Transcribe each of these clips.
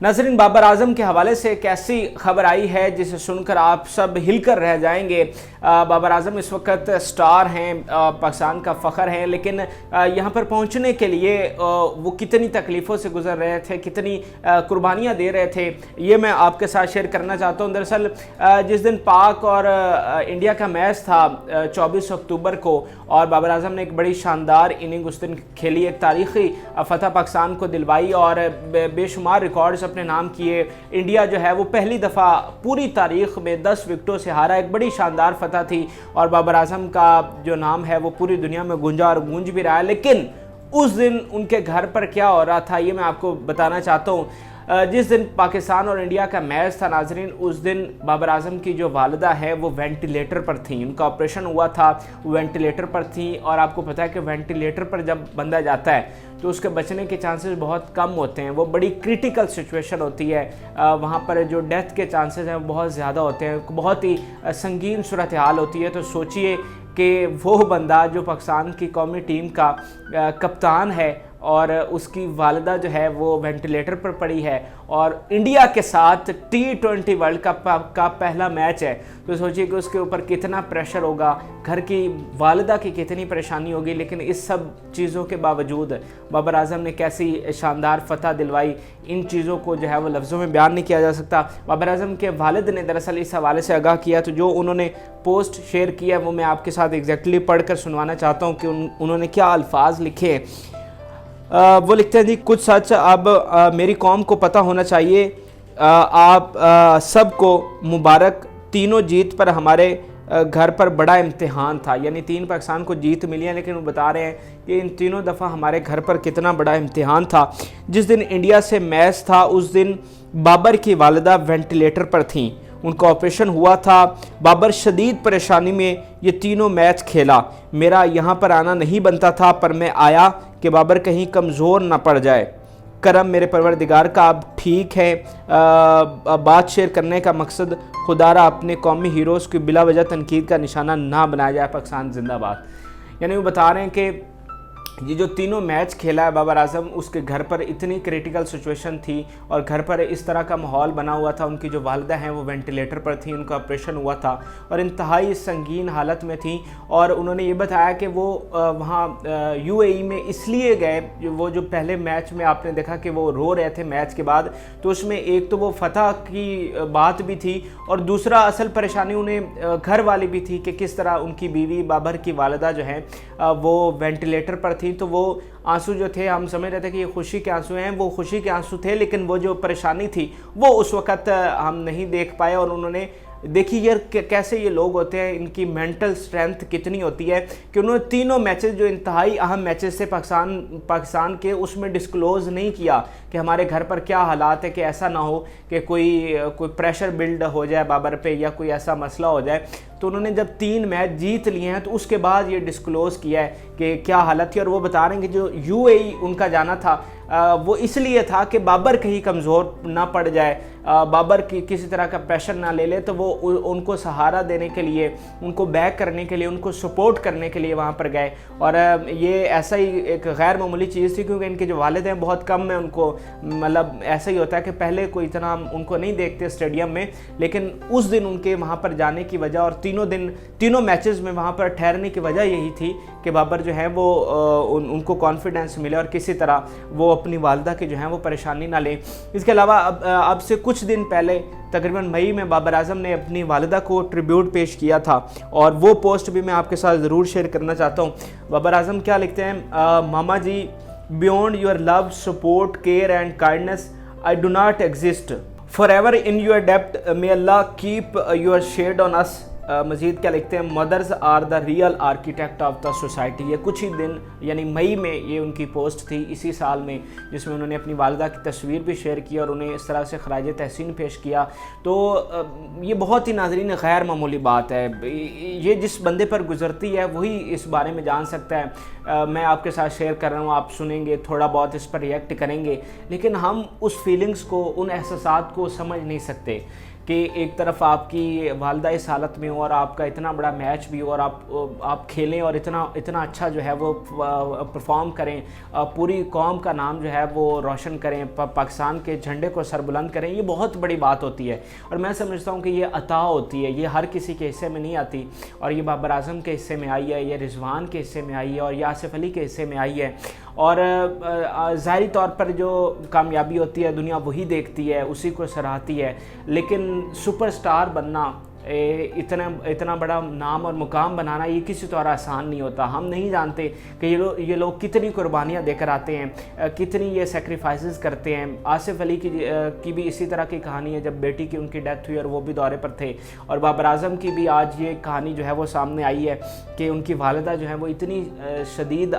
नाज़रीन, बाबर आजम के हवाले से एक ऐसी खबर आई है जिसे सुनकर आप सब हिलकर रह जाएंगे। बाबर आजम इस वक्त स्टार हैं, पाकिस्तान का फ़ख्र हैं, लेकिन यहाँ पर पहुँचने के लिए वो कितनी तकलीफ़ों से गुज़र रहे थे, कितनी कुर्बानियाँ दे रहे थे, ये मैं आपके साथ शेयर करना चाहता हूँ। दरअसल जिस दिन पाक और इंडिया का मैच था 24 अक्टूबर को, और बाबर आजम ने एक बड़ी शानदार इनिंग उस दिन खेली, एक तारीख़ी फ़तह पाकिस्तान को दिलवाई और बेशुमार रिकॉर्ड्स अपने नाम किए। इंडिया जो है वो पहली दफ़ा पूरी तारीख़ में 10 विकेटों से हारा, एक बड़ी शानदार फतह थी और बाबर आजम का जो नाम है वो पूरी दुनिया में गूंजा और गूंज भी रहा है। लेकिन उस दिन उनके घर पर क्या हो रहा था ये मैं आपको बताना चाहता हूँ। जिस दिन पाकिस्तान और इंडिया का मैच था नाजरीन, उस दिन बाबर आजम की जो वालिदा है वो वेंटिलेटर पर थी, उनका ऑपरेशन हुआ था, वो वेंटिलेटर पर थी। और आपको पता है कि वेंटिलेटर पर जब बंदा जाता है तो उसके बचने के चांसेस बहुत कम होते हैं, वो बड़ी क्रिटिकल सिचुएशन होती है, वहाँ पर जो डेथ के चांसेस हैं वो बहुत ज़्यादा होते हैं, बहुत ही संगीन सूरत हाल होती है। तो सोचिए कि वो बंदा जो पाकिस्तान की कौमी टीम का कप्तान है और उसकी वालिदा जो है वो वेंटिलेटर पर पड़ी है और इंडिया के साथ T20 वर्ल्ड कप का पहला मैच है, तो सोचिए कि उसके ऊपर कितना प्रेशर होगा, घर की वालिदा की कितनी परेशानी होगी। लेकिन इस सब चीज़ों के बावजूद बाबर आजम ने कैसी शानदार फतह दिलवाई, इन चीज़ों को जो है वो लफ्ज़ों में बयान नहीं किया जा सकता। बाबर आजम के वालिद ने दरअसल इस हवाले से आगाह किया, तो जो उन्होंने पोस्ट शेयर किया वो मैं आपके साथ एग्जैक्टली पढ़ कर सुनवाना चाहता हूँ कि उन्होंने क्या अल्फाज लिखे। वो लिखते हैं जी, कुछ सच अब मेरी कौम को पता होना चाहिए, आप सबको मुबारक, तीनों जीत पर हमारे घर पर बड़ा इम्तिहान था। यानी 3 पाकिस्तान को जीत मिली है, लेकिन वो बता रहे हैं कि इन तीनों दफ़ा हमारे घर पर कितना बड़ा इम्तिहान था। जिस दिन इंडिया से मैच था उस दिन बाबर की वालिदा वेंटिलेटर पर थीं, उनका ऑपरेशन हुआ था। बाबर शदीद परेशानी में ये तीनों मैच खेला, मेरा यहाँ पर आना नहीं बनता था पर मैं आया कि बाबर कहीं कमज़ोर ना पड़ जाए। करम मेरे परवरदिगार का, अब ठीक है। बात शेयर करने का मकसद खुदारा अपने कौमी हीरोज़ की बिला वजह तनकीद का निशाना ना बनाया जाए, पाकिस्तान जिंदाबाद। यानी वो बता रहे हैं कि ये जो तीनों मैच खेला है बाबर आजम, उसके घर पर इतनी क्रिटिकल सिचुएशन थी और घर पर इस तरह का माहौल बना हुआ था, उनकी जो वालिदा हैं वो वेंटिलेटर पर थी, उनका ऑपरेशन हुआ था और इंतहाई संगीन हालत में थी। और उन्होंने ये बताया कि वो वहाँ UAE में इसलिए गए, वो जो पहले मैच में आपने देखा कि वो रो रहे थे मैच के बाद, तो उसमें एक तो वो फतह की बात भी थी और दूसरा असल परेशानी उन्हें घर वाली भी थी कि किस तरह उनकी बीवी बाबर की वालिदा जो है वो वेंटिलेटर पर थी। तो वो आंसू जो थे, हम समझ रहे थे कि ये खुशी के आंसू हैं, वो खुशी के आंसू थे, लेकिन वो जो परेशानी थी वो उस वक़्त हम नहीं देख पाए। और उन्होंने देखिए यार कैसे ये लोग होते हैं, इनकी मेंटल स्ट्रेंथ कितनी होती है कि उन्होंने तीनों मैचेस जो इंतहाई अहम मैचेस थे पाकिस्तान के, उसमें डिस्क्लोज़ नहीं किया कि हमारे घर पर क्या हालात है, कि ऐसा ना हो कि कोई प्रेशर बिल्ड हो जाए बाबर पे या कोई ऐसा मसला हो जाए। तो उन्होंने जब 3 मैच जीत लिए हैं तो उसके बाद ये डिस्क्लोज़ किया है कि क्या हालत थी। और वो बता रहे हैं कि जो UAE उनका जाना था वो इसलिए था कि बाबर कहीं कमज़ोर ना पड़ जाए, बाबर की किसी तरह का प्रेशर ना ले ले, तो वो उनको सहारा देने के लिए, उनको बैक करने के लिए, उनको सपोर्ट करने के लिए वहाँ पर गए। और ये ऐसा ही एक गैर मामूली चीज़ थी क्योंकि इनके जो वालिद हैं बहुत कम है, उनको मतलब ऐसा ही होता है कि पहले कोई इतना उनको नहीं देखते स्टेडियम में, लेकिन उस दिन उनके वहाँ पर जाने की वजह और तीनों मैचेस में वहाँ पर ठहरने की वजह यही थी कि बाबर जो है वो उनको कॉन्फिडेंस मिले और किसी तरह वो अपनी वालिदा की जो है वो परेशानी ना लें। इसके अलावा अब से कुछ दिन पहले तकरीबन मई में बाबर आजम ने अपनी वालिदा को ट्रिब्यूट पेश किया था और वो पोस्ट भी मैं आपके साथ ज़रूर शेयर करना चाहता हूँ। बाबर आजम क्या लिखते हैं, मामा जी, beyond your love, support, care and kindness I do not exist, for ever in your depth, may Allah keep your shade on us. मज़ीद क्या लिखते हैं, mothers are the real architect of the society. ये कुछ ही दिन यानी मई में ये उनकी पोस्ट थी इसी साल में, जिसमें उन्होंने अपनी वालिदा की तस्वीर भी शेयर की और उन्हें इस तरह से खराज तहसीन पेश किया। तो ये बहुत ही नाज़रीन गैर मामूली बात है, ये जिस बंदे पर गुजरती है वही इस बारे में जान सकता है। मैं आपके साथ शेयर कर रहा हूँ, आप सुनेंगे, थोड़ा बहुत इस पर रिएक्ट करेंगे, लेकिन हम उस फीलिंग्स को, उन एहसासात को समझ नहीं सकते کہ ایک طرف آپ کی والدہ اس حالت میں ہو اور آپ کا اتنا بڑا میچ بھی ہو اور آپ کھیلیں اور اتنا اچھا جو ہے وہ پرفارم کریں، پوری قوم کا نام جو ہے وہ روشن کریں، پاکستان کے جھنڈے کو سربلند کریں، یہ بہت بڑی بات ہوتی ہے۔ اور میں سمجھتا ہوں کہ یہ عطا ہوتی ہے، یہ ہر کسی کے حصے میں نہیں آتی، اور یہ بابر اعظم کے حصے میں آئی ہے، یہ رضوان کے حصے میں آئی ہے، اور یہ آصف علی کے حصے میں آئی ہے۔ اور ظاہری طور پر جو کامیابی ہوتی ہے دنیا وہی دیکھتی ہے، اسی کو سراہتی ہے، لیکن سپر سٹار بننا، اتنا بڑا نام اور مقام بنانا یہ کسی طرح آسان نہیں ہوتا۔ ہم نہیں جانتے کہ یہ لوگ کتنی قربانیاں دے کر آتے ہیں، کتنی یہ سیکریفائسز کرتے ہیں۔ آصف علی کی بھی اسی طرح کی کہانی ہے، جب بیٹی کی ان کی ڈیتھ ہوئی اور وہ بھی دورے پر تھے، اور بابر اعظم کی بھی آج یہ کہانی جو ہے وہ سامنے آئی ہے کہ ان کی والدہ جو ہے وہ اتنی شدید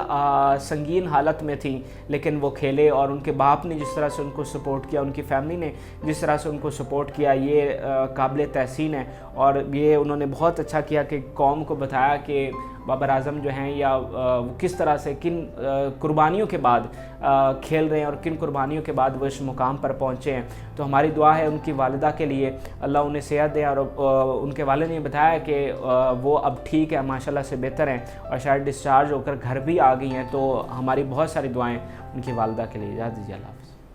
سنگین حالت میں تھیں، لیکن وہ کھیلے، اور ان کے باپ نے جس طرح سے ان کو سپورٹ کیا، ان کی فیملی نے جس طرح سے ان کو سپورٹ کیا، یہ قابل تحسین ہے۔ اور یہ انہوں نے بہت اچھا کیا کہ قوم کو بتایا کہ بابر اعظم جو ہیں یا کس طرح سے کن قربانیوں کے بعد کھیل رہے ہیں اور کن قربانیوں کے بعد وہ اس مقام پر پہنچے ہیں۔ تو ہماری دعا ہے ان کی والدہ کے لیے، اللہ انہیں صحت دے، اور ان کے والد نے بتایا کہ وہ اب ٹھیک ہے، ماشاءاللہ سے بہتر ہیں، اور شاید ڈسچارج ہو کر گھر بھی آ گئی ہیں۔ تو ہماری بہت ساری دعائیں ان کی والدہ کے لیے۔ اجازت دیجیے، اللہ حافظ۔